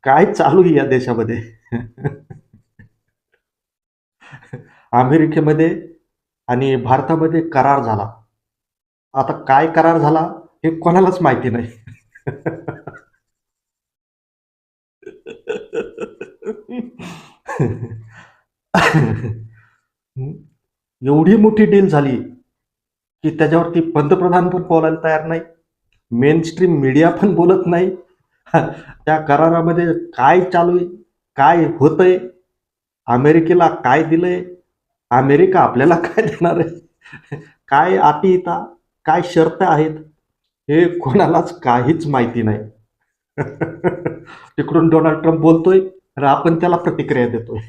काय चालू आहे या देशामध्ये? अमेरिकेमध्ये आणि भारतामध्ये करार झाला. आता काय करार झाला हे कोणालाच माहिती नाही. एवढी मोठी डील झाली की त्याच्यावरती पंतप्रधान पण बोलायला तयार नाही. मेन स्ट्रीम मीडिया पण बोलत नाही. त्या करारामध्ये काय चालू आहे, काय होतंय, अमेरिकेला काय दिलंय, अमेरिका आपल्याला काय देणार आहे, काय अटीता, काय शर्त आहेत, हे कोणालाच काहीच माहिती नाही. तिकडून डोनाल्ड ट्रम्प बोलतोय आणि आपण त्याला प्रतिक्रिया देतोय.